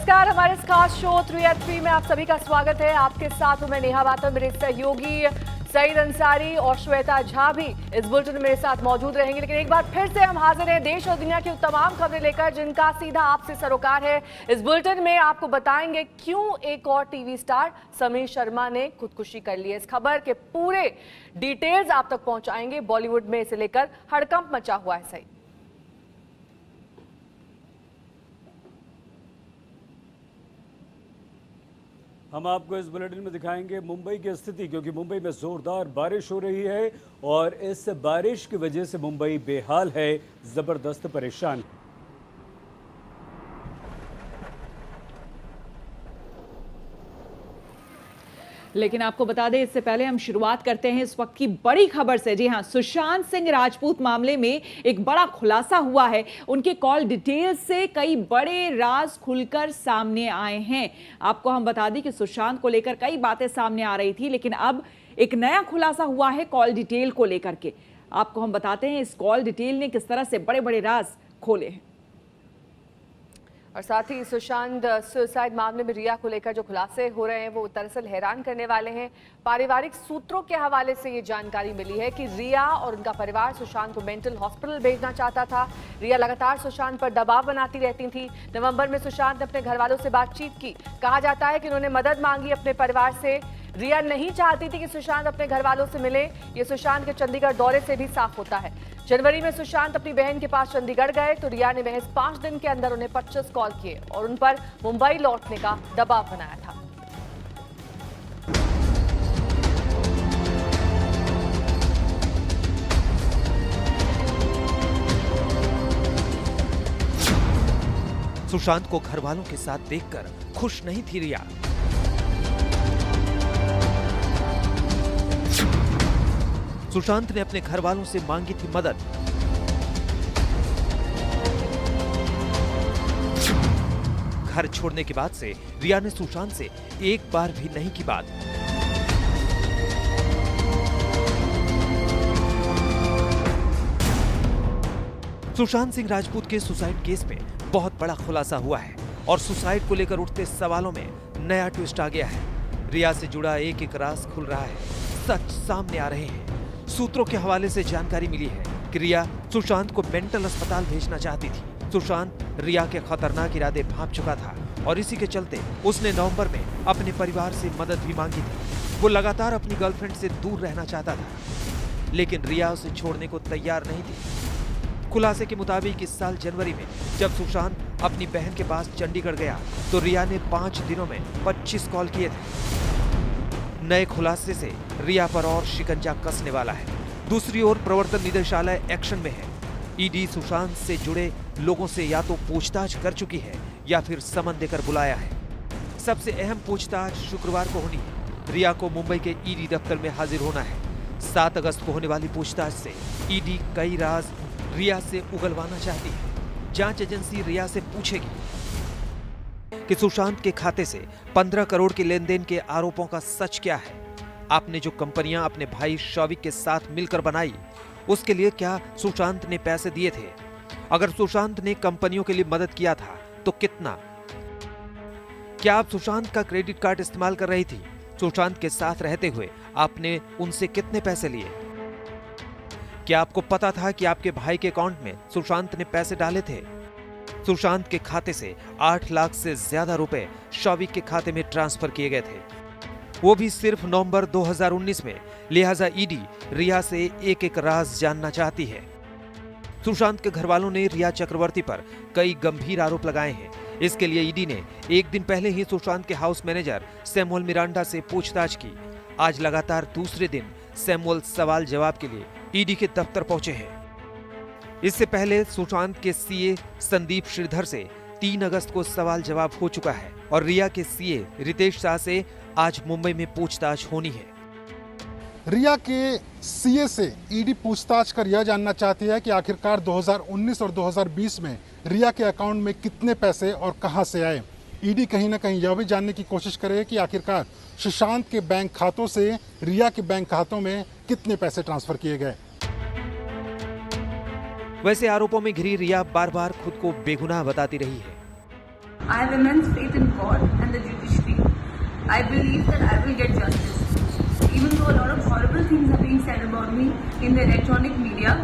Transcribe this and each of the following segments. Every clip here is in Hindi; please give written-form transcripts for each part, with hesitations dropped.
नमस्कार, हमारे इस खास शो 3 at 3 में आप सभी का स्वागत है। आपके साथ हूं मैं नेहा बातम, मेरे सहयोगी सईद अंसारी और श्वेता झा भी इस बुलेटिन में मेरे साथ मौजूद रहेंगे। लेकिन एक बार फिर से हम हाजिर हैं देश और दुनिया की तमाम खबरें लेकर, जिनका सीधा आपसे सरोकार है। इस बुलेटिन में आपको बताएंगे क्यों एक और टीवी स्टार समीर शर्मा ने खुदकुशी कर ली है। इस खबर के पूरे डिटेल्स आप तक पहुंचाएंगे। बॉलीवुड में इसे लेकर हड़कंप मचा हुआ है। सही, हम आपको इस बुलेटिन में दिखाएंगे मुंबई की स्थिति, क्योंकि मुंबई में जोरदार बारिश हो रही है और इस बारिश की वजह से मुंबई बेहाल है, जबरदस्त परेशान। लेकिन आपको बता दें, इससे पहले हम शुरुआत करते हैं इस वक्त की बड़ी खबर से। जी हां, सुशांत सिंह राजपूत मामले में एक बड़ा खुलासा हुआ है। उनके कॉल डिटेल्स से कई बड़े राज खुलकर सामने आए हैं। आपको हम बता दें कि सुशांत को लेकर कई बातें सामने आ रही थी, लेकिन अब एक नया खुलासा हुआ है कॉल डिटेल को लेकर के। आपको हम बताते हैं इस कॉल डिटेल ने किस तरह से बड़े बड़े राज खोले हैं। और साथ ही सुशांत सुसाइड मामले में रिया को लेकर जो खुलासे हो रहे हैं वो दरअसल हैरान करने वाले हैं। पारिवारिक सूत्रों के हवाले से ये जानकारी मिली है कि रिया और उनका परिवार सुशांत को मेंटल हॉस्पिटल भेजना चाहता था। रिया लगातार सुशांत पर दबाव बनाती रहती थी। नवंबर में सुशांत ने अपने घर वालों से बातचीत की। कहा जाता है कि उन्होंने मदद मांगी अपने परिवार से। रिया नहीं चाहती थी कि सुशांत अपने घर वालों से मिले। ये सुशांत के चंडीगढ़ दौरे से भी साफ होता है। जनवरी में सुशांत अपनी बहन के पास चंडीगढ़ गए तो रिया ने महज 5 दिन के अंदर उन्हें 25 कॉल किए और उन पर मुंबई लौटने का दबाव बनाया था। सुशांत को घर वालों के साथ देखकर खुश नहीं थी रिया। सुशांत ने अपने घर वालों से मांगी थी मदद। घर छोड़ने के बाद से रिया ने सुशांत से एक बार भी नहीं की बात। सुशांत सिंह राजपूत के सुसाइड केस में बहुत बड़ा खुलासा हुआ है और सुसाइड को लेकर उठते सवालों में नया ट्विस्ट आ गया है। रिया से जुड़ा एक एक राज खुल रहा है, सच सामने आ रहे हैं। सूत्रों के हवाले से जानकारी मिली है कि रिया सुशांत को मेंटल अस्पताल भेजना चाहती थी। सुशांत रिया के खतरनाक इरादे भांप चुका था और इसी के चलते उसने नवंबर में अपने परिवार से मदद भी मांगी थी। वो लगातार अपनी गर्लफ्रेंड से दूर रहना चाहता था, लेकिन रिया उसे छोड़ने को तैयार नहीं थी। खुलासे के मुताबिक इस साल जनवरी में जब सुशांत अपनी बहन के पास चंडीगढ़ गया तो रिया ने 5 दिनों में 25 कॉल किए थे। नए खुलासे से रिया पर और शिकंजा कसने वाला है। दूसरी ओर प्रवर्तन निदेशालय एक्शन में है। ईडी सुशांत से जुड़े लोगों से या तो पूछताछ कर चुकी है या फिर समन देकर बुलाया है। सबसे अहम पूछताछ शुक्रवार को होनी है। रिया को मुंबई के ईडी दफ्तर में हाजिर होना है। 7 अगस्त को होने वाली पूछताछ से ईडी कई राज रिया से उगलवाना चाहती है। जांच एजेंसी रिया से पूछेगी कि सुशांत के खाते से 15 करोड़ के लेन देन के आरोपों का सच क्या है। आपने जो कंपनियां अपने भाई शौविक के साथ मिलकर बनाई, उसके लिए क्या सुशांत ने पैसे दिए थे? अगर सुशांत ने कंपनियों के लिए मदद किया था तो कितना? क्या आप सुशांत का क्रेडिट कार्ड इस्तेमाल कर रही थी? सुशांत के साथ रहते हुए आपने उनसे कितने पैसे लिए? क्या आपको पता था कि आपके भाई के अकाउंट में सुशांत ने पैसे डाले थे? सुशांत के खाते से 8 लाख से ज्यादा रुपए शौविक के खाते में ट्रांसफर किए गए थे, वो भी सिर्फ नवंबर 2019 में। लिहाजा ईडी रिया से एक एक राज जानना चाहती है। सुशांत के घर वालों ने रिया चक्रवर्ती पर कई गंभीर आरोप लगाए हैं। इसके लिए ईडी ने एक दिन पहले ही सुशांत के हाउस मैनेजर सैमुअल मिरांडा से पूछताछ की। आज लगातार दूसरे दिन सैमुअल सवाल जवाब के लिए ईडी के दफ्तर पहुंचे हैं। इससे पहले सुशांत के सीए संदीप श्रीधर से 3 अगस्त को सवाल जवाब हो चुका है और रिया के सीए रितेश शाह से आज मुंबई में पूछताछ होनी है। रिया के सीए से ईडी पूछताछ कर यह जानना चाहती है कि आखिरकार 2019 और 2020 में रिया के अकाउंट में कितने पैसे और कहां से आए। ईडी कहीं ना कहीं यह भी जानने की कोशिश करे कि आखिरकार सुशांत के बैंक खातों से रिया के बैंक खातों में कितने पैसे ट्रांसफर किए गए। वैसे आरोपों में घिरी रिया बार बार खुद को बेगुनाह बताती रही है। I have immense faith in God and the judiciary. I believe that I will get justice. Even though a lot of horrible things are being said about me in the electronic media,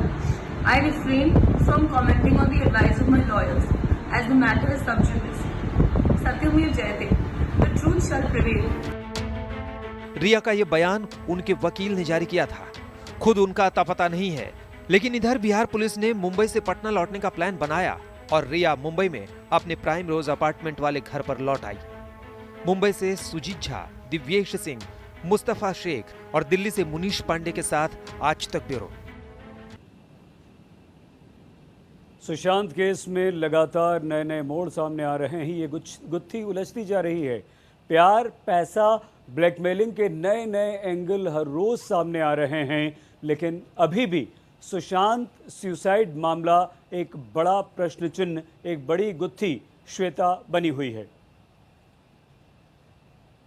I refrain from commenting on the advice of my lawyers as the matter is sub judice. Satyam Jayate. The truth shall prevail. रिया का ये बयान उनके वकील ने जारी किया था। खुद उनका अता पता नहीं है, लेकिन इधर बिहार पुलिस ने मुंबई से पटना लौटने का प्लान बनाया और रिया मुंबई में अपने प्राइम रोज अपार्टमेंट वाले घर पर लौट आई। मुंबई से सुजीत झा, दिव्येश सिंह, मुस्तफा शेख और दिल्ली से मुनीश पांडे के साथ आज तक ब्यूरो। सुशांत केस में लगातार नए नए मोड़ सामने आ रहे हैं। ये गुत्थी उलझती जा रही है। प्यार, पैसा, ब्लैकमेलिंग के नए नए एंगल हर रोज सामने आ रहे हैं, लेकिन अभी भी सुशांत सुसाइड मामला एक बड़ा प्रश्न चिन्ह, एक बड़ी गुत्थी श्वेता बनी हुई है।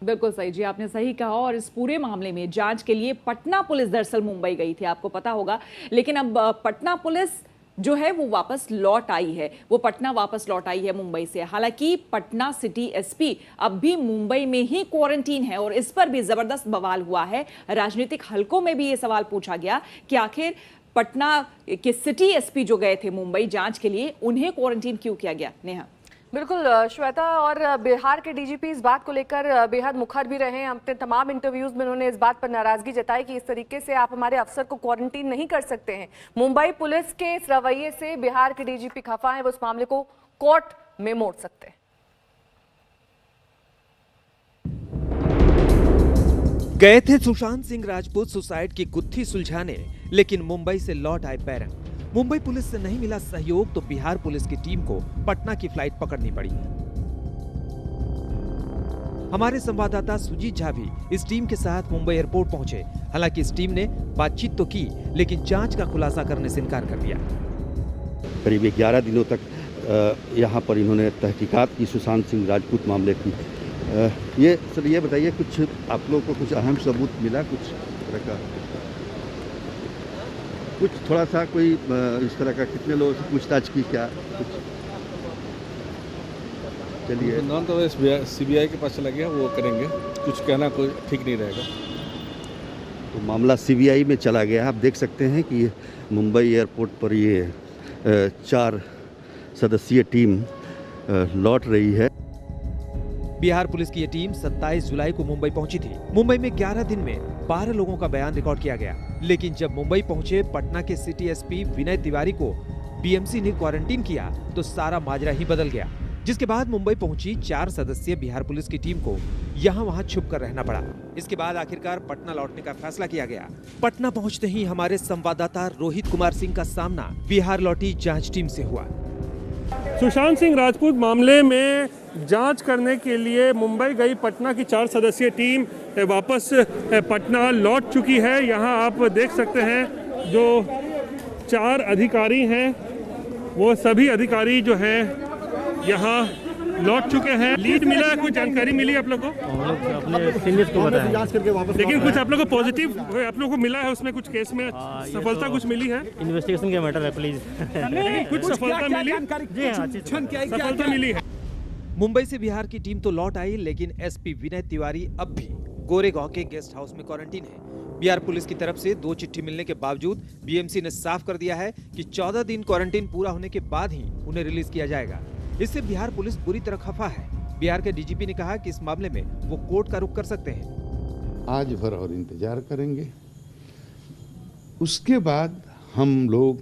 बिल्कुल सही जी, आपने सही कहा। और इस पूरे मामले में जांच के लिए पटना पुलिस दरअसल मुंबई गई थी, आपको पता होगा, लेकिन अब पटना पुलिस जो है वो वापस लौट आई है, वो पटना वापस लौट आई है मुंबई से। हालांकि पटना सिटी एसपी अब भी मुंबई में ही क्वारंटीन है और इस पर भी जबरदस्त बवाल हुआ है। राजनीतिक हलकों में भी ये सवाल पूछा गया कि आखिर पटना के सिटी एसपी जो गए थे मुंबई जांच के लिए, उन्हें क्वारंटीन क्यों किया गया। नेहा। बिल्कुल श्वेता, और बिहार के डीजीपी इस बात को लेकर बेहद मुखर भी रहे हैं। अपने तमाम इंटरव्यूज में उन्होंने इस बात पर नाराजगी जताई कि इस तरीके से आप हमारे अफसर को क्वारंटीन नहीं कर सकते हैं। मुंबई पुलिस के इस रवैये से बिहार के डीजीपी खफा हैं, वो इस मामले को कोर्ट में मोड़ सकते हैं। गए थे सुशांत सिंह राजपूत सुसाइड की गुत्थी सुलझाने, लेकिन मुंबई से लौट आए बैरंग। मुंबई पुलिस से नहीं मिला सहयोग तो बिहार पुलिस की टीम को पटना की फ्लाइट पकड़नी पड़ी। हमारे संवाददाता सुजीत झा भी इस टीम के साथ मुंबई एयरपोर्ट पहुंचे। हालांकि इस टीम ने बातचीत तो की, लेकिन जांच का खुलासा करने से इनकार कर दिया। करीब 11 दिनों तक यहाँ पर इन्होंने तहकीकात की सुशांत सिंह राजपूत मामले की। ये सर ये बताइए, कुछ आप लोगों को कुछ अहम सबूत मिला, कुछ तरह का, कुछ थोड़ा सा कोई इस तरह का, कितने लोगों से पूछताछ की, क्या कुछ? चलिए, नाम तो सीबीआई के पास चला गया, वो करेंगे, कुछ कहना कोई ठीक नहीं रहेगा। तो मामला सीबीआई में चला गया। आप देख सकते हैं कि मुंबई एयरपोर्ट पर ये 4 सदस्यीय टीम लौट रही है। बिहार पुलिस की ये टीम 27 जुलाई को मुंबई पहुंची थी। मुंबई में 11 दिन में 12 लोगों का बयान रिकॉर्ड किया गया, लेकिन जब मुंबई पहुंचे पटना के सिटी एसपी विनय तिवारी को बीएमसी ने क्वारंटीन किया तो सारा माजरा ही बदल गया। जिसके बाद मुंबई पहुंची 4 सदस्यीय बिहार पुलिस की टीम को यहाँ वहाँ छुप कर रहना पड़ा। इसके बाद आखिरकार पटना लौटने का फैसला किया गया। पटना पहुंचते ही हमारे संवाददाता रोहित कुमार सिंह का सामना बिहार लौटी जांच टीम से हुआ। सुशांत सिंह राजपूत मामले में जांच करने के लिए मुंबई गई पटना की 4 सदस्यीय टीम वापस पटना लौट चुकी है। यहाँ आप देख सकते हैं जो 4 अधिकारी हैं वो सभी अधिकारी जो हैं यहाँ लौट चुके हैं। लीड मिला है, कुछ जानकारी मिली आप लोग को? लेकिन कुछ आप लोग को पॉजिटिव आप लोग को मिला है, उसमें कुछ केस में सफलता कुछ मिली है? इन्वेस्टिगेशन का मैटर है प्लीज। कुछ सफलता मिली? सफलता मिली है। मुंबई से बिहार की टीम तो लौट आई, लेकिन एसपी विनय तिवारी अब भी गोरेगांव के गेस्ट हाउस में क्वारंटीन है। बिहार पुलिस की तरफ से 2 चिट्ठी मिलने के बावजूद बीएमसी ने साफ कर दिया है कि 14 दिन क्वारंटीन पूरा होने के बाद ही उन्हें रिलीज किया जाएगा। इससे बिहार पुलिस बुरी तरह खफा है। बिहार के डीजीपी ने कहा कि इस मामले में वो कोर्ट का रुख कर सकते हैं। आज भर और इंतजार करेंगे, उसके बाद हम लोग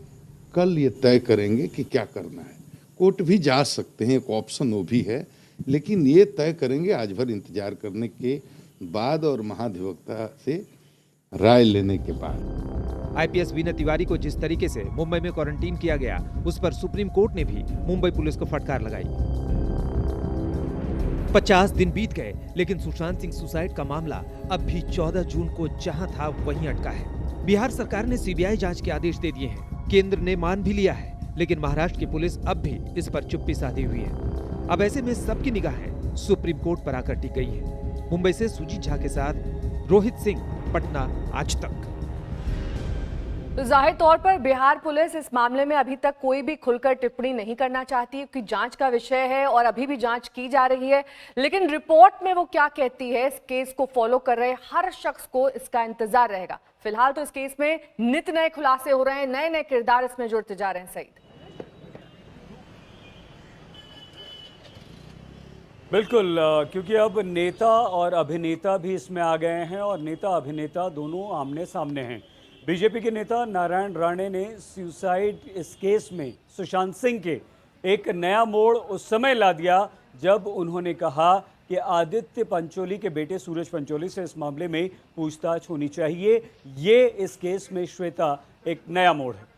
कल ये तय करेंगे कि क्या करना है। कोर्ट भी जा सकते हैं, एक ऑप्शन वो भी है, लेकिन ये तय करेंगे आज भर इंतजार करने के बाद और महाधिवक्ता से राय लेने के बाद। आईपीएस विनय तिवारी को जिस तरीके से मुंबई में क्वारंटीन किया गया, उस पर सुप्रीम कोर्ट ने भी मुंबई पुलिस को फटकार लगाई। 50 दिन बीत गए, लेकिन सुशांत सिंह सुसाइड का मामला अब भी 14 जून को जहां था वहीं अटका है। बिहार सरकार ने सीबीआई जांच के आदेश दे दिए हैं, केंद्र ने मान भी लिया है, लेकिन महाराष्ट्र की पुलिस अब भी इस पर चुप्पी साधी हुई है। अब ऐसे में सबकी निगाहें सुप्रीम कोर्ट पर आकर टिक गई है। मुंबई से सुजीत झा के साथ रोहित सिंह, पटना, आज तक। तो जाहिर तौर पर बिहार पुलिस इस मामले में अभी तक कोई भी खुलकर टिप्पणी नहीं करना चाहती, क्योंकि जांच का विषय है और अभी भी जांच की जा रही है। लेकिन रिपोर्ट में वो क्या कहती है, इस केस को फॉलो कर रहे हर शख्स को इसका इंतजार रहेगा। फिलहाल तो इस केस में नित नए खुलासे हो रहे हैं, नए नए किरदार इसमें जुड़ते जा रहे हैं। सईद, बिल्कुल, क्योंकि अब नेता और अभिनेता भी इसमें आ गए हैं और नेता अभिनेता दोनों आमने सामने हैं। बीजेपी के नेता नारायण राणे ने सुसाइड इस केस में सुशांत सिंह के एक नया मोड़ उस समय ला दिया जब उन्होंने कहा कि आदित्य पंचोली के बेटे सूरज पंचोली से इस मामले में पूछताछ होनी चाहिए। ये इस केस में श्वेता एक नया मोड़ है।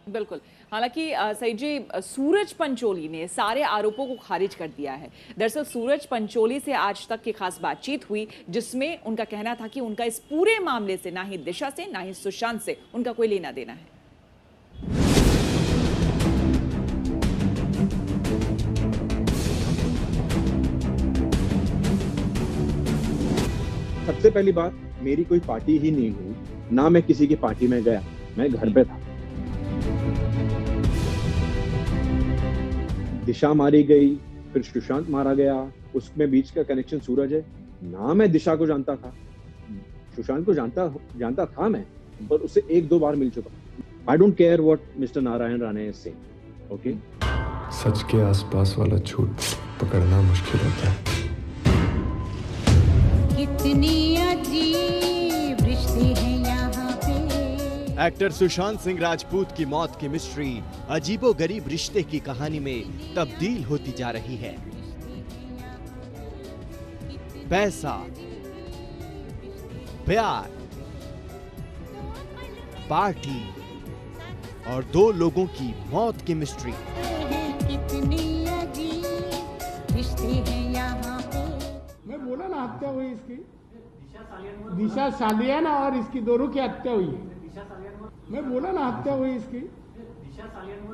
बिल्कुल, हालांकि सईद जी, सूरज पंचोली ने सारे आरोपों को खारिज कर दिया है। दरअसल सूरज पंचोली से आज तक की खास बातचीत हुई जिसमें उनका कहना था कि उनका इस पूरे मामले से ना ही दिशा से ना ही सुशांत से उनका कोई लेना देना है। सबसे पहली बात, मेरी कोई पार्टी ही नहीं हुई, ना मैं किसी की पार्टी में गया, मैं घर पे था। दिशा मारी गई, फिर सुशांत मारा गया, उसमें बीच का कनेक्शन सूरज है। ना मैं दिशा को जानता था, सुशांत को जानता था मैं, पर उससे एक दो बार मिल चुका। I don't care what mister Narayan Rane is saying, okay? सच के आसपास वाला झूठ पकड़ना मुश्किल होता है। कितनी अजीब रिश्ते हैं यहाँ पे। एक्टर सुशांत सिंह राजपूत की मौत की मिस्ट्री अजीबोगरीब रिश्ते की कहानी में तब्दील होती जा रही है। पैसा, प्यार, पार्टी और दो लोगों की मौत की मिस्ट्री। कितनी अजीब रिश्ते हैं यहाँ पे। मैं बोला ना, हत्या हुई इसकी, दिशा सालियाना और इसकी दोनों की हत्या हुई है। मैं बोला ना, हत्या हुई इसकी,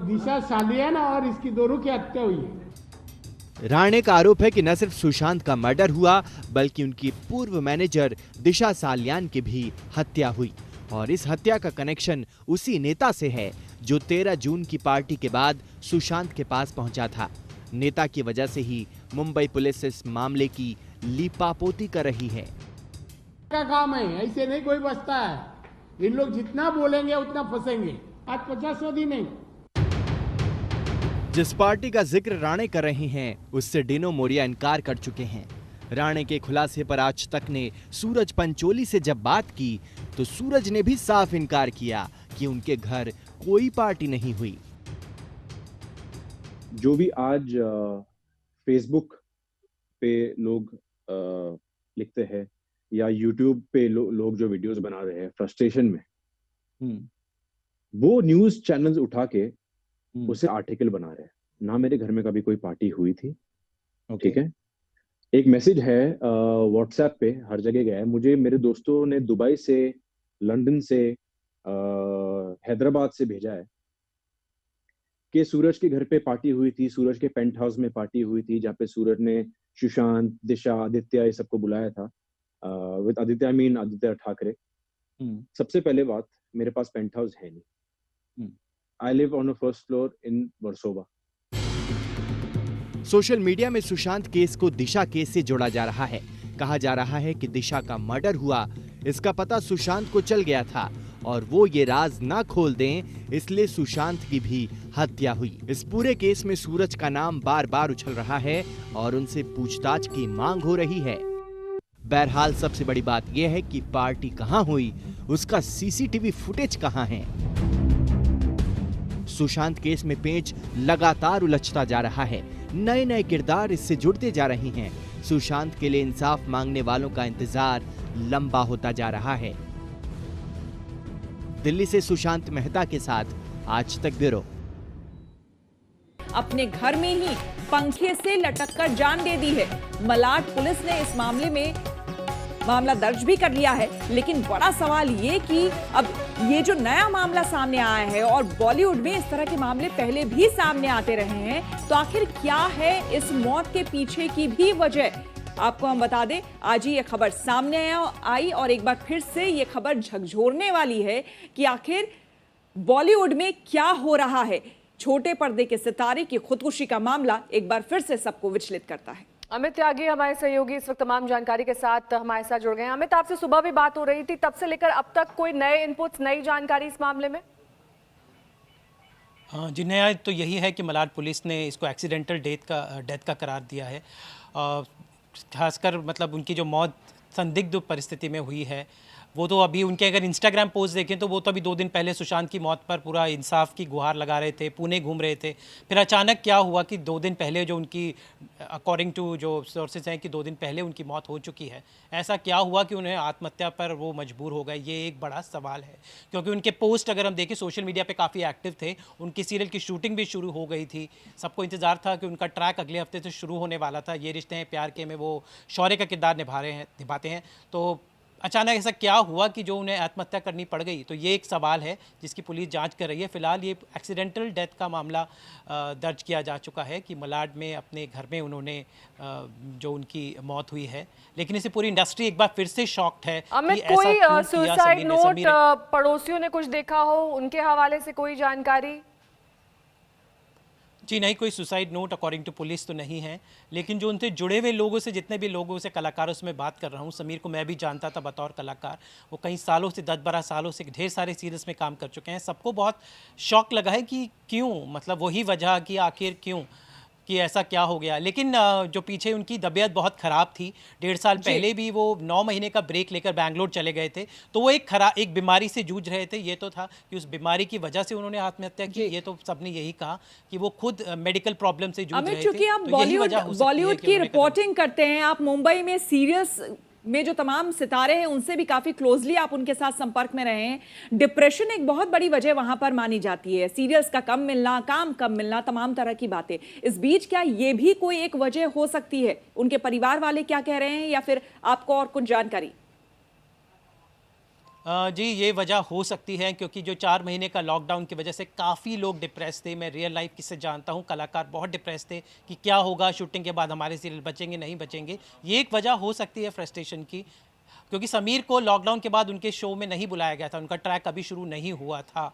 दिशा सालियाना और इसकी दोनों की हत्या हुई है। राणे का आरोप है कि न सिर्फ सुशांत का मर्डर हुआ बल्कि उनकी पूर्व मैनेजर दिशा सालियान की भी हत्या हुई और इस हत्या का कनेक्शन उसी नेता से है जो 13 जून की पार्टी के बाद सुशांत के पास पहुंचा था। नेता की वजह से ही मुंबई पुलिस इस मामले की लीपापोती कर रही है। का काम है, ऐसे नहीं कोई बचता है। इन लोग जितना बोलेंगे उतना फंसेंगे। आज 50 दिन नहीं। जिस पार्टी का जिक्र राणे कर रहे हैं उससे डिनो मोरिया इनकार कर चुके हैं। राणे के खुलासे पर आज तक ने सूरज पंचोली से जब बात की तो सूरज ने भी साफ इनकार किया कि उनके घर कोई पार्टी नहीं हुई। जो भी आज फेसबुक पे लोग लिखते हैं या यूट्यूब पे लोग जो वीडियोस बना रहे हैं फ्रस्ट्रेशन में, वो न्यूज चैनल्स उठा के उसे आर्टिकल बना रहे हैं। ना मेरे घर में कभी कोई पार्टी हुई थी, ठीक है? एक मैसेज है व्हाट्सएप पे, हर जगह गया है। मुझे मेरे दोस्तों ने दुबई से, लंदन से, हैदराबाद से भेजा है कि सूरज के घर पे पार्टी हुई थी, सूरज के पेंट हाउस में पार्टी हुई थी जहाँ पे सूरज ने सुशांत, दिशा, आदित्य ये सबको बुलाया था। With Aditya I mean Aditya Thackeray. सबसे पहले बात, मेरे पास पेंट हाउस है नहीं। I live on a first floor in Versova. Social media में सुशांत केस को दिशा केस से जोड़ा जा रहा है। कहा जा रहा है कि दिशा का मर्डर हुआ, इसका पता सुशांत को चल गया था और वो ये राज ना खोल दें इसलिए सुशांत की भी हत्या हुई। इस पूरे केस में सूरज का नाम बार बार उछल रहा है और उनसे पूछताछ की मांग हो रही है। बहरहाल सबसे बड़ी बात यह है कि पार्टी कहां हुई, उसका सीसीटीवी फुटेज कहां है। सुशांत केस में पेंच लगातार उलझता जा रहा है, नए नए किरदार इससे जुड़ते जा रहे हैं। सुशांत के लिए इंसाफ मांगने वालों का इंतजार लंबा होता जा रहा है। दिल्ली से सुशांत मेहता के साथ आज तक ब्यूरो। अपने घर में ही पंखे से लटक कर जान दे दी है। मलाड पुलिस ने इस मामले में मामला दर्ज भी कर लिया है, लेकिन बड़ा सवाल ये कि अब ये जो नया मामला सामने आया है और बॉलीवुड में इस तरह के मामले पहले भी सामने आते रहे हैं, तो आखिर क्या है इस मौत के पीछे की भी वजह? आपको हम बता दें, आज ही ये खबर सामने आई और एक बार फिर से ये खबर झकझोरने वाली है कि आखिर बॉलीवुड में क्या हो रहा है। छोटे पर्दे के सितारे की खुदकुशी का मामला एक बार फिर से सबको विचलित करता है। अमित त्यागी हमारे सहयोगी इस वक्त तमाम जानकारी के साथ हमारे साथ जुड़ गए हैं। अमित, आपसे सुबह भी बात हो रही थी, तब से लेकर अब तक कोई नए इनपुट्स, नई जानकारी इस मामले में? जी, नया तो यही है कि मलाड पुलिस ने इसको एक्सीडेंटल डेथ का करार दिया है। खासकर मतलब उनकी जो मौत संदिग्ध परिस्थिति में हुई है, वो तो अभी उनके अगर इंस्टाग्राम पोस्ट देखें तो वो तो अभी 2 दिन पहले सुशांत की मौत पर पूरा इंसाफ की गुहार लगा रहे थे, पुणे घूम रहे थे। फिर अचानक क्या हुआ कि 2 दिन पहले जो उनकी अकॉर्डिंग टू जो सोर्सेज हैं कि 2 दिन पहले उनकी मौत हो चुकी है। ऐसा क्या हुआ कि उन्हें आत्महत्या पर वो मजबूर हो गए, ये एक बड़ा सवाल है। क्योंकि उनके पोस्ट अगर हम देखें सोशल मीडिया पे काफ़ी एक्टिव थे, उनकी सीरियल की शूटिंग भी शुरू हो गई थी। सबको इंतज़ार था कि उनका ट्रैक अगले हफ्ते से शुरू होने वाला था। ये रिश्ते हैं प्यार के में वो शौर्य का किरदार निभाते हैं। तो अचानक ऐसा क्या हुआ कि जो उन्हें आत्महत्या करनी पड़ गई, तो ये एक सवाल है जिसकी पुलिस जांच कर रही है। फिलहाल ये एक्सीडेंटल डेथ का मामला दर्ज किया जा चुका है कि मलाड में अपने घर में उन्होंने जो उनकी मौत हुई है। लेकिन इसे पूरी इंडस्ट्री एक बार फिर से शॉक्ड है। अमित, कोई सुसाइड नोट पड़ोसियों ने कुछ देखा हो, उनके हवाले से कोई जानकारी? जी नहीं, कोई suicide note according to police तो नहीं है। लेकिन जो उनसे जुड़े हुए लोगों से, जितने भी लोगों से, कलाकारों से मैं बात कर रहा हूँ, समीर को मैं भी जानता था बतौर कलाकार। वो कई सालों से 10-12 सालों से ढेर सारे सीरियल्स में काम कर चुके हैं। सबको बहुत शौक लगा है कि क्यों, मतलब वही वजह कि आखिर क्यों कि ऐसा क्या हो गया। लेकिन जो पीछे उनकी तबीयत बहुत ख़राब थी, 1.5 साल पहले भी वो 9 महीने का ब्रेक लेकर बैंगलोर चले गए थे। तो वो एक बीमारी से जूझ रहे थे। ये तो था कि उस बीमारी की वजह से उन्होंने आत्महत्या की। ये तो सबने यही कहा कि वो खुद मेडिकल प्रॉब्लम से जूझ रहे थे। चूंकि आप बॉलीवुड की रिपोर्टिंग करते हैं, आप मुंबई में सीरियस में जो तमाम सितारे हैं उनसे भी काफी क्लोजली आप उनके साथ संपर्क में रहे हैं। डिप्रेशन एक बहुत बड़ी वजह वहां पर मानी जाती है, सीरियल्स का कम मिलना, काम कम मिलना, तमाम तरह की बातें। इस बीच क्या ये भी कोई एक वजह हो सकती है? उनके परिवार वाले क्या कह रहे हैं, या फिर आपको और कुछ जानकारी? जी, ये वजह हो सकती है क्योंकि जो 4 महीने का लॉकडाउन की वजह से काफ़ी लोग डिप्रेस थे। मैं रियल लाइफ किससे जानता हूँ, कलाकार बहुत डिप्रेस थे कि क्या होगा, शूटिंग के बाद हमारे सीरियल बचेंगे नहीं बचेंगे। ये एक वजह हो सकती है फ्रस्ट्रेशन की, क्योंकि समीर को लॉकडाउन के बाद उनके शो में नहीं बुलाया गया था, उनका ट्रैक अभी शुरू नहीं हुआ था।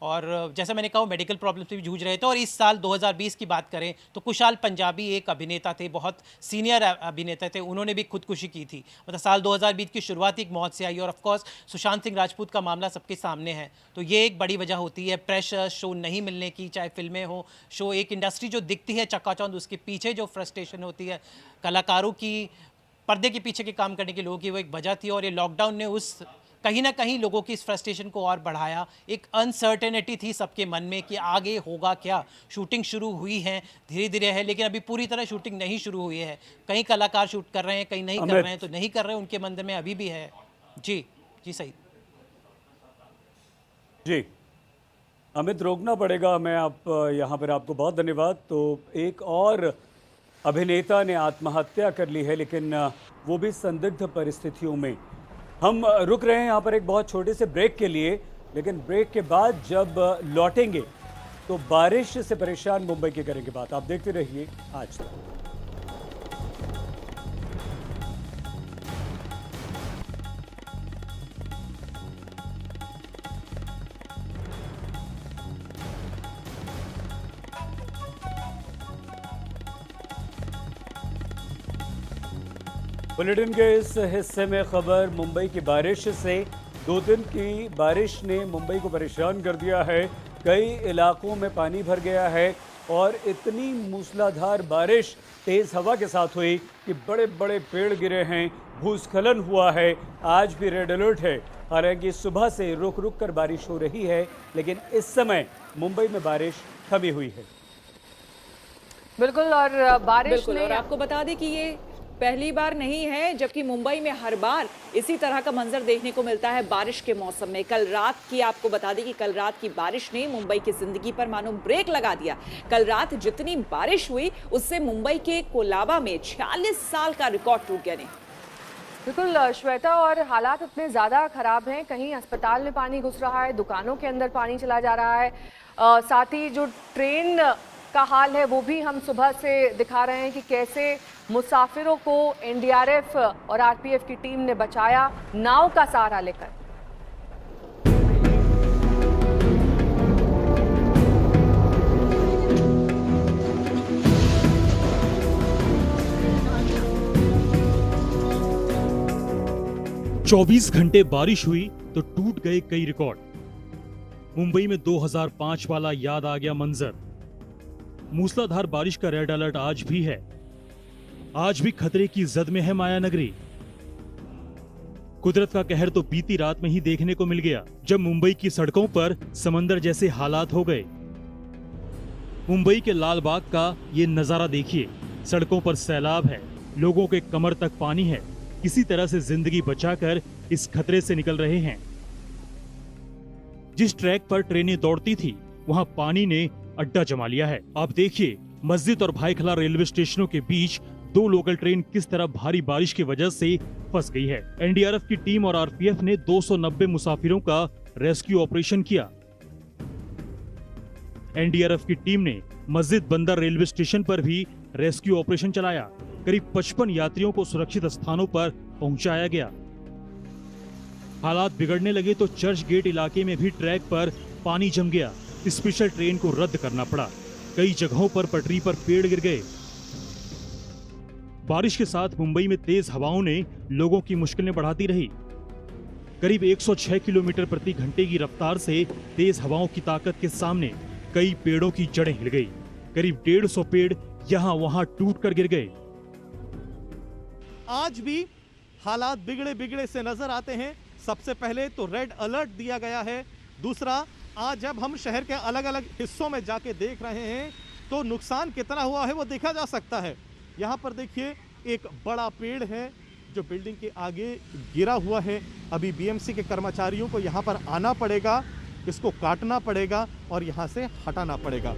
और जैसा मैंने कहा, मेडिकल प्रॉब्लम से भी जूझ रहे थे। और इस साल 2020 की बात करें तो कुशाल पंजाबी एक अभिनेता थे, बहुत सीनियर अभिनेता थे, उन्होंने भी खुदकुशी की थी। मतलब साल 2020 की शुरुआत एक मौत से आई। और ऑफकोर्स सुशांत सिंह राजपूत का मामला सबके सामने है, तो ये एक बड़ी वजह होती है। प्रेशर, शो नहीं मिलने की, चाहे फिल्में हो, शो, एक इंडस्ट्री जो दिखती है चकाचौंध, उसके पीछे जो फ्रस्ट्रेशन होती है कलाकारों की, पर्दे के पीछे के काम करने के लोगों की, वो एक वजह थी। और ये लॉकडाउन ने उस कहीं ना कहीं लोगों की इस फ्रस्ट्रेशन को और बढ़ाया। एक अनसर्टेनिटी थी सबके मन में कि आगे होगा क्या। शूटिंग शुरू हुई है धीरे धीरे है, लेकिन अभी पूरी तरह शूटिंग नहीं शुरू हुई है। कई कलाकार शूट कर रहे हैं, कहीं नहीं कर रहे हैं, तो नहीं कर रहे हैं, उनके मन में अभी भी है। जी सही जी अमित, रोकना पड़ेगा मैं यहाँ पर आपको बहुत धन्यवाद। तो एक और अभिनेता ने आत्महत्या कर ली है, लेकिन वो भी संदिग्ध परिस्थितियों में। हम रुक रहे हैं यहाँ पर एक बहुत छोटे से ब्रेक के लिए, लेकिन ब्रेक के बाद जब लौटेंगे तो बारिश से परेशान मुंबई की करेंगे बात। आप देखते रहिए आज तक। बुलेटिन के इस हिस्से में खबर मुंबई की बारिश से। 2 दिन की बारिश ने मुंबई को परेशान कर दिया है। कई इलाकों में पानी भर गया है और इतनी मूसलाधार बारिश तेज़ हवा के साथ हुई कि बड़े बड़े पेड़ गिरे हैं, भूस्खलन हुआ है। आज भी रेड अलर्ट है। हालांकि सुबह से रुक रुक कर बारिश हो रही है, लेकिन इस समय मुंबई में बारिश थमी हुई है। बिल्कुल, और बारिश और आपको बता दें कि ये पहली बार नहीं है, जबकि मुंबई में हर बार इसी तरह का मंजर देखने को मिलता है बारिश के मौसम में। कल रात की आपको बता दें कि कल रात की बारिश ने मुंबई की जिंदगी पर मानो ब्रेक लगा दिया। कल रात जितनी बारिश हुई उससे मुंबई के कोलाबा में 46 साल का रिकॉर्ड टूट गया। नहीं बिल्कुल श्वेता, और हालात इतने ज़्यादा ख़राब हैं, कहीं अस्पताल में पानी घुस रहा है, दुकानों के अंदर पानी चला जा रहा है। साथ ही जो ट्रेन का हाल है वो भी हम सुबह से दिखा रहे हैं कि कैसे मुसाफिरों को एनडीआरएफ और आरपीएफ की टीम ने बचाया नाव का सहारा लेकर। चौबीस घंटे बारिश हुई तो टूट गए कई रिकॉर्ड। मुंबई में 2005 वाला याद आ गया मंजर। मूसलाधार बारिश का रेड अलर्ट आज भी है। आज भी खतरे की जद में है माया नगरी। कुदरत का कहर तो बीती रात में ही देखने को मिल गया, जब मुंबई की सड़कों पर समंदर जैसे हालात हो गए। मुंबई के लाल बाग का ये नजारा देखिए। सड़कों पर सैलाब है, लोगों के कमर तक पानी है। किसी तरह से जिंदगी बचाकर इस खतरे से निकल रहे हैं। जिस ट्रैक पर ट्रेनें दौड़ती थी वहां पानी ने अड्डा जमा लिया है। आप देखिए मस्जिद और भाईखला रेलवे स्टेशनों के बीच दो लोकल ट्रेन किस तरह भारी बारिश की वजह से फंस गई है। एनडीआरएफ की टीम और आरपीएफ ने 290 मुसाफिरों का रेस्क्यू ऑपरेशन किया। एनडीआरएफ की टीम ने मस्जिद बंदर रेलवे स्टेशन पर भी रेस्क्यू ऑपरेशन चलाया। करीब 55 यात्रियों को सुरक्षित स्थानों पर पहुंचाया गया। हालात बिगड़ने लगे तो चर्च गेट इलाके में भी ट्रैक पर पानी जम गया। स्पेशल ट्रेन को रद्द करना पड़ा। कई जगहों पर पटरी पर पेड़ गिर गए। बारिश के साथ मुंबई में तेज हवाओं ने लोगों की मुश्किलें बढ़ाती रही। करीब 106 किलोमीटर प्रति घंटे की रफ्तार से तेज हवाओं की ताकत के सामने कई पेड़ों की जड़ें हिल गई। करीब 150 पेड़ यहां वहां टूट कर गिर गए। आज भी हालात बिगड़े बिगड़े से नजर आते हैं। सबसे पहले तो रेड अलर्ट दिया गया है। दूसरा, आज जब हम शहर के अलग अलग हिस्सों में जाके देख रहे हैं तो नुकसान कितना हुआ है वो देखा जा सकता है। यहाँ पर देखिए एक बड़ा पेड़ है जो बिल्डिंग के आगे गिरा हुआ है। अभी बीएमसी के कर्मचारियों को यहाँ पर आना पड़ेगा, इसको काटना पड़ेगा और यहाँ से हटाना पड़ेगा।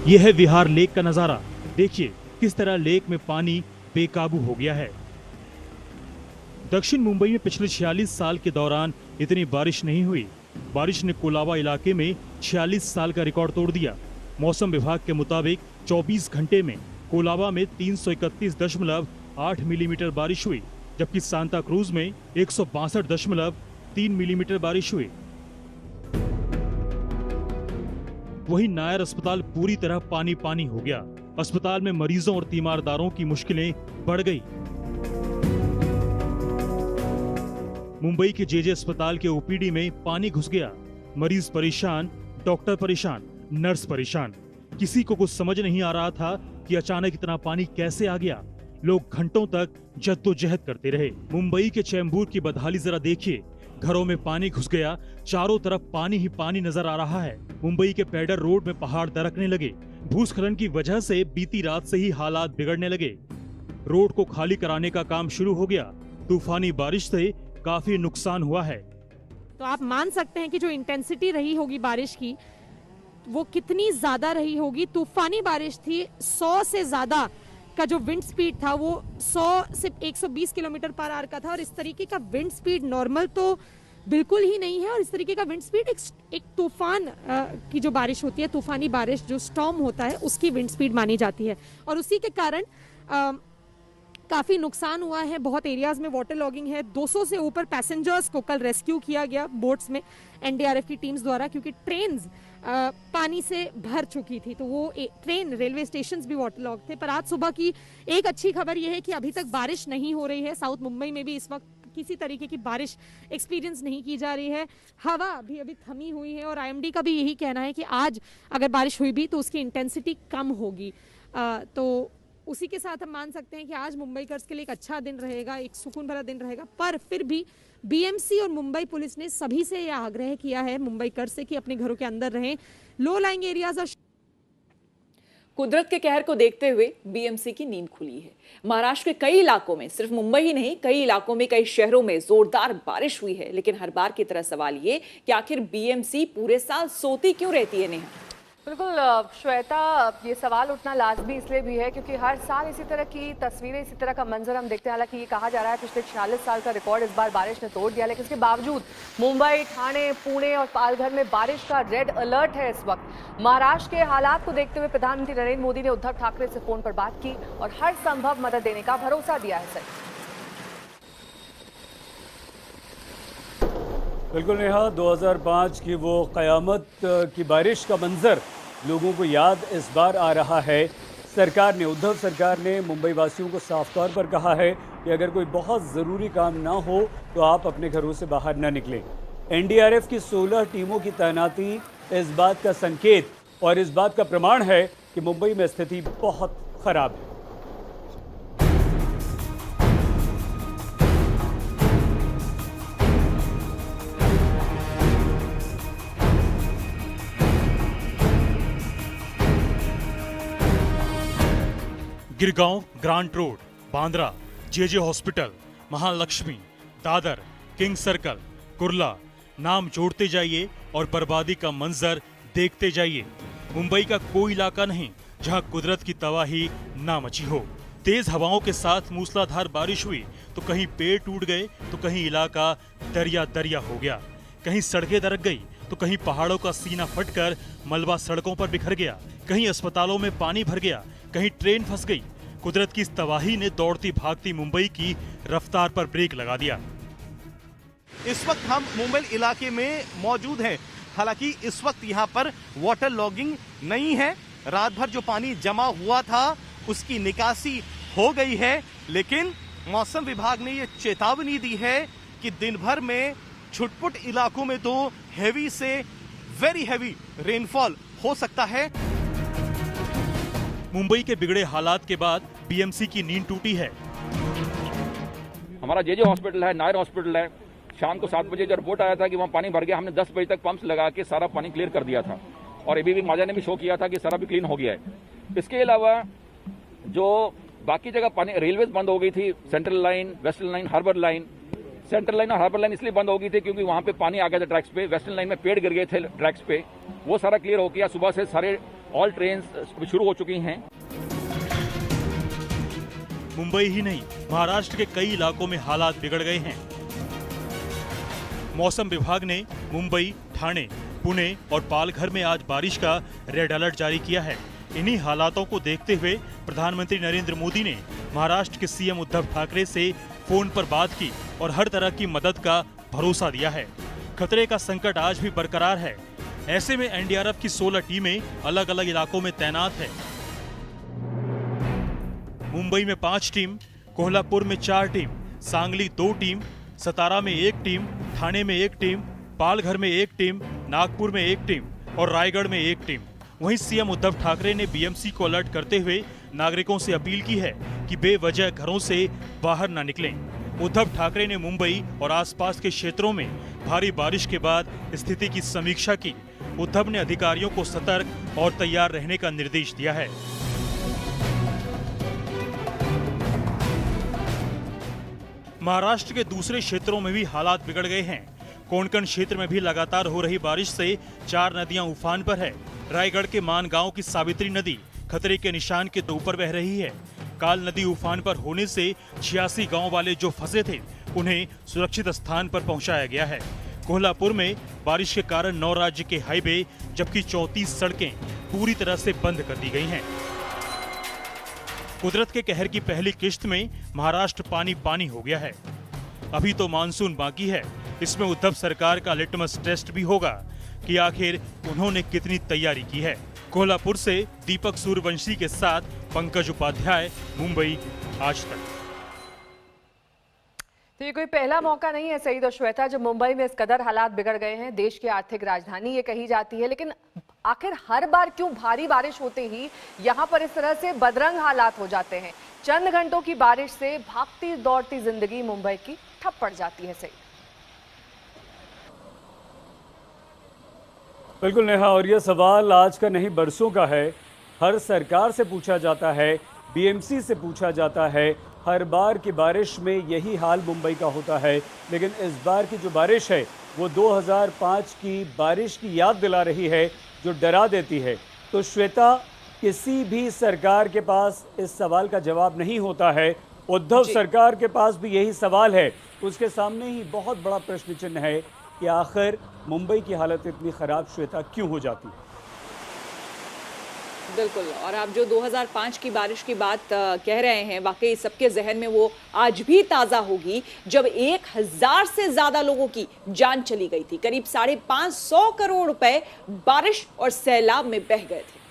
यह है विहार लेक का नजारा। देखिए किस तरह लेक में पानी बेकाबू हो गया है। दक्षिण मुंबई में पिछले 46 साल के दौरान इतनी बारिश नहीं हुई। बारिश ने कोलाबा इलाके में 46 साल का रिकॉर्ड तोड़ दिया। मौसम विभाग के मुताबिक 24 घंटे में कोलाबा में 331.8 मिलीमीटर बारिश हुई, जबकि सांता क्रूज में 162.3 मिलीमीटर बारिश हुई। वहीं नायर अस्पताल पूरी तरह पानी पानी हो गया। अस्पताल में मरीजों और तीमारदारों की मुश्किलें बढ़ गई। मुंबई के जेजे अस्पताल के ओपीडी में पानी घुस गया। मरीज परेशान, डॉक्टर परेशान, नर्स परेशान। किसी को कुछ समझ नहीं आ रहा था कि अचानक इतना पानी कैसे आ गया। लोग घंटों तक जद्दोजहद करते रहे। मुंबई के चैम्बूर की बदहाली जरा देखिए। घरों में पानी घुस गया, चारों तरफ पानी ही पानी नजर आ रहा है। मुंबई के पैडर रोड में पहाड़ दरकने लगे। भूस्खलन की वजह से बीती रात से ही हालात बिगड़ने लगे। रोड को खाली कराने का काम शुरू हो गया। तूफानी बारिश से काफी नुकसान हुआ है। तो आप मान सकते हैं कि जो इंटेंसिटी रही होगी बारिश की वो कितनी ज्यादा रही होगी। तूफानी बारिश थी। 100 से ज्यादा का जो विंड स्पीड था वो 100 से 120 किलोमीटर पर आवर का था। और इस तरीके का विंड स्पीड नॉर्मल तो बिल्कुल ही नहीं है। और इस तरीके का विंड स्पीड एक तूफान की जो बारिश होती है, तूफानी बारिश जो स्टॉर्म होता है, उसकी विंड स्पीड मानी जाती है। और उसी के कारण काफ़ी नुकसान हुआ है। बहुत एरियाज में वाटर लॉगिंग है। 200 से ऊपर पैसेंजर्स को कल रेस्क्यू किया गया बोट्स में एनडीआरएफ की टीम्स द्वारा, क्योंकि ट्रेन्स पानी से भर चुकी थी। तो वो ट्रेन रेलवे स्टेशंस भी वाटर लॉग थे। पर आज सुबह की एक अच्छी खबर यह है कि अभी तक बारिश नहीं हो रही है। साउथ मुंबई में भी इस वक्त किसी तरीके की बारिश एक्सपीरियंस नहीं की जा रही है। हवा अभी थमी हुई है और आईएमडी का भी यही कहना है कि आज अगर बारिश हुई भी तो उसकी इंटेंसिटी कम होगी। तो उसी के साथ हम मान सकते हैं कि आज मुंबईकर्स के लिए एक अच्छा दिन रहेगा, एक सुकून भरा दिन रहेगा। पर फिर भी बीएमसी और मुंबई पुलिस ने सभी से यह आग्रह किया है मुंबईकर से कि अपने घरों के अंदर रहें। लो लाइंग एरियाज और कुदरत के कहर को देखते हुए बीएमसी की नींद खुली है। महाराष्ट्र के कई इलाकों में, सिर्फ मुंबई ही नहीं, कई इलाकों में, कई शहरों में जोरदार बारिश हुई है। लेकिन हर बार की तरह सवाल ये कि आखिर बीएमसी पूरे साल सोती क्यों रहती है? नेहा, बिल्कुल श्वेता, ये सवाल उठना लाजमी इसलिए भी है क्योंकि हर साल इसी तरह की तस्वीरें, इसी तरह का मंजर हम देखते हैं। हालांकि ये कहा जा रहा है पिछले 46 साल का रिकॉर्ड इस बार बारिश ने तोड़ दिया, लेकिन इसके बावजूद मुंबई, ठाणे, पुणे और पालघर में बारिश का रेड अलर्ट है इस वक्त। महाराष्ट्र के हालात को देखते हुए प्रधानमंत्री नरेंद्र मोदी ने उद्धव ठाकरे से फोन पर बात की और हर संभव मदद देने का भरोसा दिया है। सर बिल्कुल नेहा, 2005 की वो क़यामत की बारिश का मंजर लोगों को याद इस बार आ रहा है। उद्धव सरकार ने मुंबई वासियों को साफ तौर पर कहा है कि अगर कोई बहुत ज़रूरी काम ना हो तो आप अपने घरों से बाहर ना निकलें। एनडीआरएफ की 16 टीमों की तैनाती इस बात का संकेत और इस बात का प्रमाण है कि मुंबई में स्थिति बहुत ख़राब है। Girgaon, grant road, Bandra, JJ hospital, Mahalakshmi, Dadar, king circle, Kurla, नाम जोड़ते जाइए और बर्बादी का मंजर देखते जाइए। मुंबई का कोई इलाका नहीं जहां कुदरत की तबाही ना मची हो। तेज हवाओं के साथ मूसलाधार बारिश हुई तो कहीं पेड़ टूट गए तो कहीं इलाका दरिया दरिया हो गया, कहीं सड़कें दरक गई तो कहीं पहाड़ों का सीना फटकर मलबा सड़कों पर बिखर गया, कहीं अस्पतालों में पानी भर गया, कहीं ट्रेन फंस गई। कुदरत की इस तबाही ने दौड़ती भागती मुंबई की रफ्तार पर ब्रेक लगा दिया। इस वक्त हम मुंबई इलाके में मौजूद हैं। हालांकि इस वक्त यहाँ पर वाटर लॉगिंग नहीं है। रात भर जो पानी जमा हुआ था उसकी निकासी हो गई है, लेकिन मौसम विभाग ने ये चेतावनी दी है कि दिन भर में छुटपुट इलाकों में तो हेवी से वेरी हेवी रेनफॉल हो सकता है। मुंबई के बिगड़े हालात के बाद बीएमसी की नींद टूटी है। हमारा जेजे हॉस्पिटल है, नायर हॉस्पिटल है। शाम को 7 बजे जब रिपोर्ट आया था कि वहाँ पानी भर गया, हमने 10 बजे तक पंप्स लगा के सारा पानी क्लियर कर दिया था और एबीपी माजा ने भी शो किया था कि सारा भी क्लीन हो गया है। इसके अलावा जो बाकी जगह पानी, रेलवे बंद हो गई थी, central line, western line, harbour line. Central line और हार्बर लाइन इसलिए बंद हो गई थी क्योंकि वहाँ पे पानी आ गया था ट्रैक्स पे। वेस्टर्न लाइन में पेड़ गिर गए थे ट्रैक्स पे, वो सारा क्लियर हो गया। सुबह से सारे ऑल ट्रेन शुरू हो चुकी हैं। मुंबई ही नहीं, महाराष्ट्र के कई इलाकों में हालात बिगड़ गए हैं। मौसम विभाग ने मुंबई, ठाणे, पुणे और पालघर में आज बारिश का रेड अलर्ट जारी किया है। इन्हीं हालातों को देखते हुए प्रधानमंत्री नरेंद्र मोदी ने महाराष्ट्र के सीएम उद्धव ठाकरे से फोन पर बात की और हर तरह की मदद का भरोसा दिया है। खतरे का संकट आज भी बरकरार है। ऐसे में एनडीआरएफ की 16 टीमें अलग अलग इलाकों में तैनात है। मुंबई में 5 टीम, कोल्हापुर में 4 टीम, सांगली 2 टीम, सतारा में 1 टीम, ठाणे में 1 टीम, पालघर में 1 टीम, नागपुर में 1 टीम और रायगढ़ में 1 टीम। वहीं सीएम उद्धव ठाकरे ने बीएमसी को अलर्ट करते हुए नागरिकों से अपील की है कि बेवजह घरों से बाहर न निकलें। उद्धव ठाकरे ने मुंबई और आसपास के क्षेत्रों में भारी बारिश के बाद स्थिति की समीक्षा की। उद्धव ने अधिकारियों को सतर्क और तैयार रहने का निर्देश दिया है। महाराष्ट्र के दूसरे क्षेत्रों में भी हालात बिगड़ गए हैं। कोंकण क्षेत्र में भी लगातार हो रही बारिश से 4 नदियां उफान पर है। रायगढ़ के मानगांव की सावित्री नदी खतरे के निशान के तो ऊपर बह रही है। काल नदी उफान पर होने से 86 गांव वाले जो फंसे थे उन्हें सुरक्षित स्थान पर पहुंचाया गया है। कोल्हापुर में बारिश के कारण 9 राज्य के हाईवे जबकि 34 सड़कें पूरी तरह से बंद कर दी गई हैं। कुदरत के कहर की पहली किश्त में महाराष्ट्र पानी पानी हो गया है। अभी तो मानसून बाकी है। इसमें उद्धव सरकार का लिटमस टेस्ट भी होगा कि आखिर उन्होंने कितनी तैयारी की है। कोल्हापुर से दीपक सूर्यवंशी के साथ पंकज उपाध्याय, मुंबई, आज तक। तो ये कोई पहला मौका नहीं है सईद और श्वेता जब मुंबई में इस कदर हालात बिगड़ गए हैं। देश की आर्थिक राजधानी ये कही जाती है, लेकिन आखिर हर बार क्यों भारी बारिश होते ही यहाँ पर इस तरह से बदरंग हालात हो जाते हैं? चंद घंटों की बारिश से भागती दौड़ती जिंदगी मुंबई की ठप पड़ जाती है। सही बिल्कुल नेहा, और यह सवाल आज का नहीं बरसों का है। हर सरकार से पूछा जाता है, बीएमसी से पूछा जाता है। हर बार की बारिश में यही हाल मुंबई का होता है, लेकिन इस बार की जो बारिश है वो 2005 की बारिश की याद दिला रही है, जो डरा देती है। तो श्वेता, किसी भी सरकार के पास इस सवाल का जवाब नहीं होता है। उद्धव सरकार के पास भी यही सवाल है। उसके सामने ही बहुत बड़ा प्रश्न चिन्ह है कि आखिर मुंबई की हालत इतनी खराब श्वेता क्यों हो जाती है। बिल्कुल, और आप जो 2005 की बारिश की बात कह रहे हैं, वाकई सबके जहन में वो आज भी ताज़ा होगी, जब 1000 से ज़्यादा लोगों की जान चली गई थी। करीब 550 करोड़ रुपए बारिश और सैलाब में बह गए थे।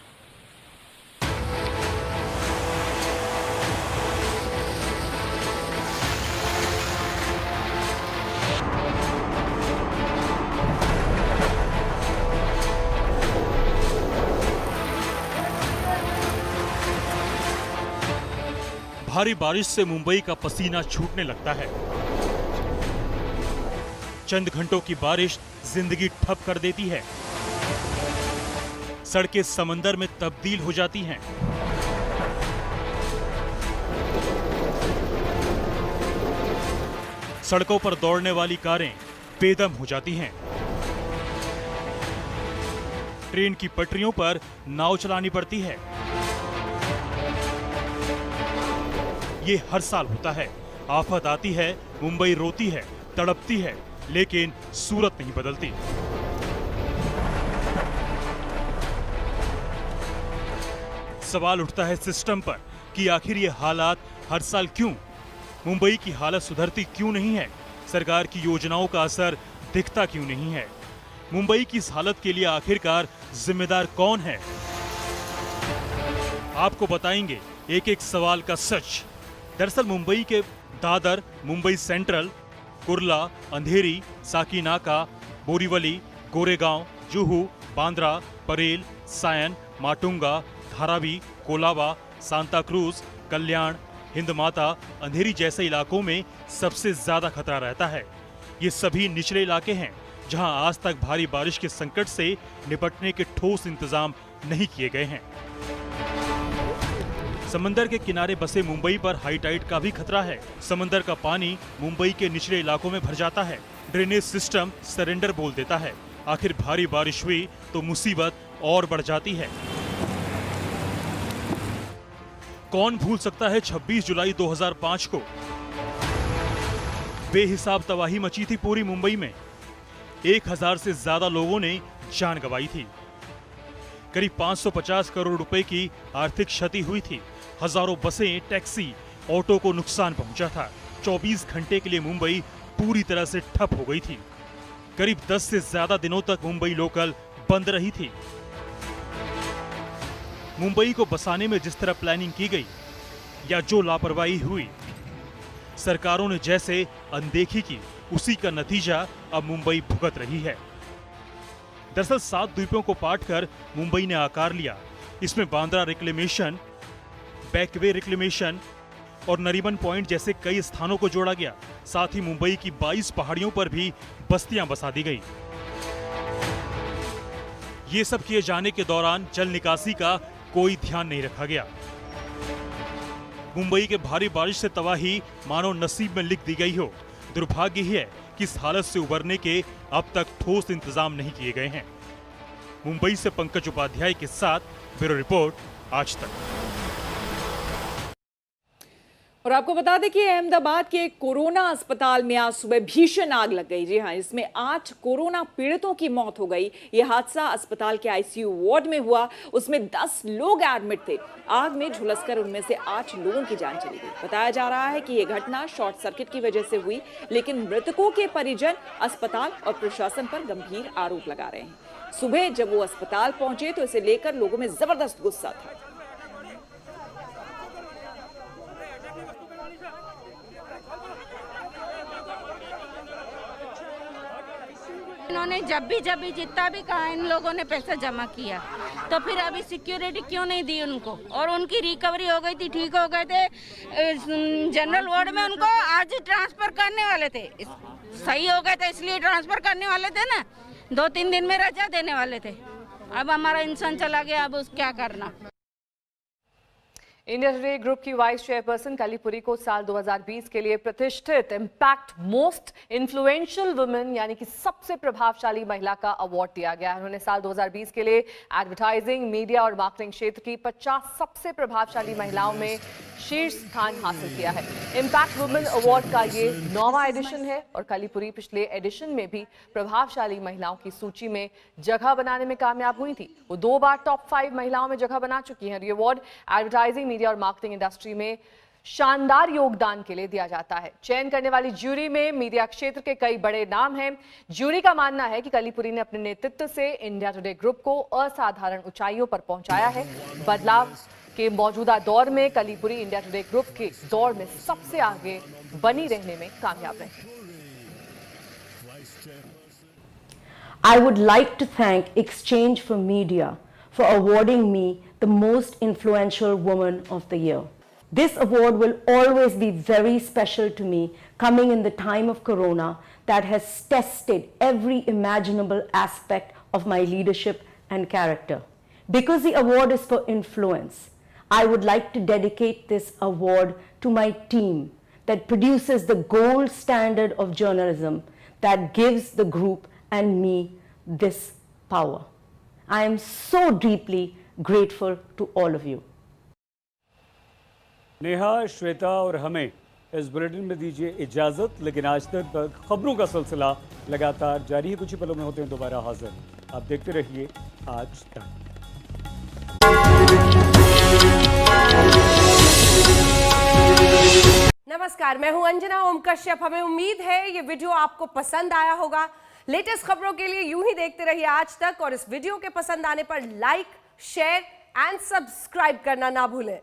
भारी बारिश से मुंबई का पसीना छूटने लगता है। चंद घंटों की बारिश जिंदगी ठप कर देती है। सड़कें समंदर में तब्दील हो जाती हैं। सड़कों पर दौड़ने वाली कारें बेदम हो जाती हैं। ट्रेन की पटरियों पर नाव चलानी पड़ती है। ये हर साल होता है। आफत आती है, मुंबई रोती है, तड़पती है, लेकिन सूरत नहीं बदलती। सवाल उठता है सिस्टम पर कि आखिर ये हालात हर साल क्यों? मुंबई की हालत सुधरती क्यों नहीं है? सरकार की योजनाओं का असर दिखता क्यों नहीं है? मुंबई की इस हालत के लिए आखिरकार जिम्मेदार कौन है? आपको बताएंगे एक एक सवाल का सच। दरअसल मुंबई के दादर, मुंबई सेंट्रल, कुर्ला, अंधेरी, साकीनाका, बोरीवली, गोरेगांव, जुहू, बांद्रा, परेल, सायन, माटुंगा, धारावी, कोलाबा, सांता क्रूज, कल्याण, हिंदमाता, अंधेरी जैसे इलाकों में सबसे ज्यादा खतरा रहता है। ये सभी निचले इलाके हैं जहां आज तक भारी बारिश के संकट से निपटने के ठोस इंतजाम नहीं किए गए हैं। समंदर के किनारे बसे मुंबई पर हाई टाइड का भी खतरा है। समंदर का पानी मुंबई के निचले इलाकों में भर जाता है। ड्रेनेज सिस्टम सरेंडर बोल देता है। आखिर भारी बारिश हुई तो मुसीबत और बढ़ जाती है। कौन भूल सकता है 26 जुलाई 2005 को? बेहिसाब तबाही मची थी पूरी मुंबई में। 1000 से ज्यादा लोगों ने जान गंवाई थी। करीब 550 करोड़ रुपए की आर्थिक क्षति हुई थी। हजारों बसें, टैक्सी, ऑटो को नुकसान पहुंचा था। 24 घंटे के लिए मुंबई पूरी तरह से ठप हो गई थी। करीब 10 से ज्यादा दिनों तक मुंबई लोकल बंद रही थी। मुंबई को बसाने में जिस तरह प्लानिंग की गई या जो लापरवाही हुई, सरकारों ने जैसे अनदेखी की, उसी का नतीजा अब मुंबई भुगत रही है। दरअसल 7 द्वीपों को पाटकर मुंबई ने आकार लिया। इसमें बांद्रा रिक्लेमेशन, बैकवे रिक्लेमेशन और नरीमन पॉइंट जैसे कई स्थानों को जोड़ा गया। साथ ही मुंबई की 22 पहाड़ियों पर भी बस्तियां बसा दी गई। ये सब किए जाने के दौरान जल निकासी का कोई ध्यान नहीं रखा गया। मुंबई के भारी बारिश से तबाही मानो नसीब में लिख दी गई हो। दुर्भाग्य ही है कि इस हालत से उबरने के अब तक ठोस इंतजाम नहीं किए गए हैं। मुंबई से पंकज उपाध्याय के साथ ब्यूरो रिपोर्ट, आज तक। और आपको बता दें कि अहमदाबाद के कोरोना अस्पताल में आज सुबह भीषण आग लग गई। जी हाँ, इसमें 8 कोरोना पीड़ितों की मौत हो गई। यह हादसा अस्पताल के आईसीयू वार्ड में हुआ। उसमें 10 लोग एडमिट थे। आग में झुलसकर उनमें से 8 लोगों की जान चली गई। बताया जा रहा है कि यह घटना शॉर्ट सर्किट की वजह से हुई, लेकिन मृतकों के परिजन अस्पताल और प्रशासन पर गंभीर आरोप लगा रहे हैं। सुबह जब वो अस्पताल पहुंचे तो इसे लेकर लोगों में जबरदस्त गुस्सा था। इन्होंने जब भी जितना भी कहा इन लोगों ने पैसा जमा किया, तो फिर अभी सिक्योरिटी क्यों नहीं दी उनको? और उनकी रिकवरी हो गई थी, ठीक हो गए थे। जनरल वार्ड में उनको आज ही ट्रांसफर करने वाले थे, सही हो गए थे इसलिए ट्रांसफर करने वाले थे ना। 2-3 दिन में रजा देने वाले थे। अब हमारा इंसान चला गया, अब उस क्या करना। इंडिया टुडे ग्रुप की वाइस चेयरपर्सन कलीपुरी को साल 2020 के लिए प्रतिष्ठित इम्पैक्ट मोस्ट इन्फ्लुएंशियल वुमेन यानी कि सबसे प्रभावशाली महिला का अवार्ड दिया गया है। उन्होंने साल 2020 के लिए एडवर्टाइजिंग, मीडिया और मार्केटिंग क्षेत्र की 50 सबसे प्रभावशाली महिलाओं में शीर्ष स्थान हासिल किया है। इम्पैक्ट वुमेन अवार्ड का ये 9वां एडिशन है और कलीपुरी पिछले एडिशन में भी प्रभावशाली महिलाओं की सूची में जगह बनाने में कामयाब हुई थी। वो 2 बार टॉप 5 महिलाओं में जगह बना चुकी हैं। ये अवार्ड एडवर्टाइजिंग, मीडिया और मार्केटिंग इंडस्ट्री में शानदार योगदान के लिए दिया जाता है। चयन करने वाली ज्यूरी में मीडिया क्षेत्र के कई बड़े नाम हैं। ज्यूरी का मानना है कि कलीपुरी ने अपने नेतृत्व से इंडिया टुडे ग्रुप को असाधारण ऊंचाइयों पर पहुंचाया है। बदलाव के मौजूदा दौर में कलीपुरी इंडिया टुडे ग्रुप के दौर में सबसे आगे बनी रहने में कामयाब रहे। I would like to thank Exchange for Media for awarding me the most influential woman of the year. This award will always be very special to me, coming in the time of Corona that has tested every imaginable aspect of my leadership and character. Because the award is for influence, I would like to dedicate this award to my team that produces the gold standard of journalism that gives the group and me this power. I am so deeply grateful to all of you. Neha, Shweta और हमें इस बुलेटिन में दीजिए इजाजत, लेकिन आज तक खबरों का सिलसिला लगातार जारी है। कुछ ही पलों में होते हैं दोबारा हाजिर। आप देखते रहिए आज तक। नमस्कार, मैं हूं अंजना ओम कश्यप। हमें उम्मीद है ये वीडियो आपको पसंद आया होगा। लेटेस्ट खबरों के लिए यूं ही देखते रहिए आज तक और इस वीडियो के पसंद आने पर लाइक, शेयर एंड सब्सक्राइब करना ना भूलें।